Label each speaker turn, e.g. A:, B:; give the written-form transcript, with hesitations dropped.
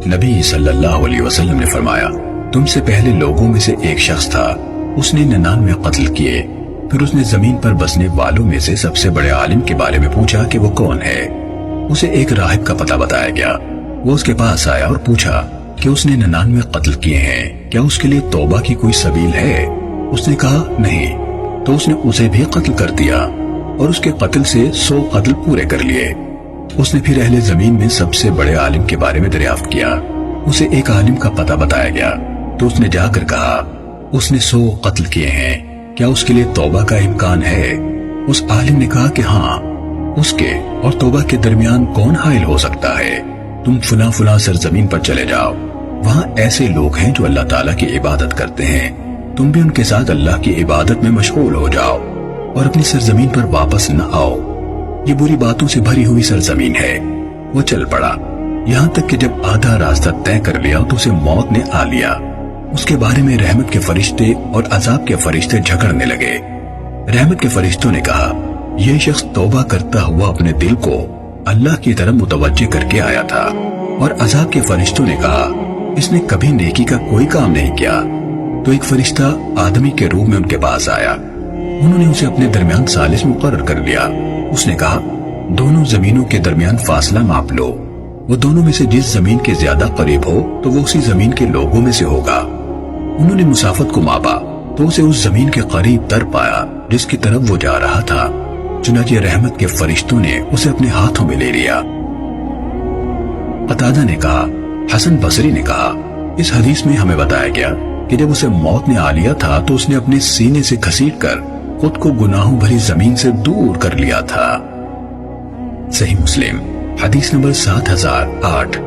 A: نبی صلی اللہ علیہ وسلم نے فرمایا، تم سے پہلے لوگوں میں سے ایک شخص تھا، اس نے 99 قتل کیے، پھر اس نے زمین پر بسنے والوں میں سے سب سے بڑے عالم کے بارے میں پوچھا کہ وہ کون ہے۔ اسے ایک راہب کا پتہ بتایا گیا۔ وہ اس کے پاس آیا اور پوچھا کہ اس نے 99 قتل کیے ہیں، کیا اس کے لیے توبہ کی کوئی سبیل ہے؟ اس نے کہا نہیں، تو اس نے اسے بھی قتل کر دیا اور اس کے قتل سے 100 قتل پورے کر لیے۔ اس نے پھر اہل زمین میں سب سے بڑے عالم کے بارے میں دریافت کیا۔ اسے ایک عالم کا پتہ بتایا گیا، تو اس نے جا کر کہا اس نے 100 قتل کیے ہیں، کیا اس کے لیے توبہ کا امکان ہے؟ اس عالم نے کہا کہ ہاں، اس کے اور توبہ کے درمیان کون حائل ہو سکتا ہے؟ تم فلاں فلاں سرزمین پر چلے جاؤ، وہاں ایسے لوگ ہیں جو اللہ تعالیٰ کی عبادت کرتے ہیں، تم بھی ان کے ساتھ اللہ کی عبادت میں مشغول ہو جاؤ اور اپنی سرزمین پر واپس نہ آؤ، یہ بری باتوں سے بھری ہوئی سرزمین ہے۔ وہ چل پڑا، یہاں تک کہ جب آدھا راستہ طے کر لیا تو اسے موت نے آ لیا۔ اس کے بارے میں رحمت کے فرشتے اور عذاب کے فرشتے جھگڑنے لگے۔ رحمت کے فرشتوں نے کہا یہ شخص توبہ کرتا ہوا اپنے دل کو اللہ کی طرف متوجہ کر کے آیا تھا، اور عذاب کے فرشتوں نے کہا اس نے کبھی نیکی کا کوئی کام نہیں کیا۔ تو ایک فرشتہ آدمی کے روپ میں ان کے پاس آیا، انہوں نے اسے اپنے درمیان ثالث مقرر کر لیا۔ اس نے کہا دونوں زمینوں کے درمیان فاصلہ ماپ لو، وہ دونوں میں سے جس زمین کے زیادہ قریب ہو تو وہ اسی زمین کے لوگوں میں سے ہوگا۔ انہوں نے مسافت کو ماپا تو اسے اس زمین کے قریب تر پایا جس کی طرف وہ جا رہا تھا، چنانچہ رحمت کے فرشتوں نے اسے اپنے ہاتھوں میں لے لیا۔ قتادہ نے کہا، حسن بصری نے کہا، اس حدیث میں ہمیں بتایا گیا کہ جب اسے موت نے آ لیا تھا تو اس نے اپنے سینے سے گھسیٹ کر خود کو گناہوں بھری زمین سے دور کر لیا تھا۔ صحیح مسلم حدیث نمبر 7008۔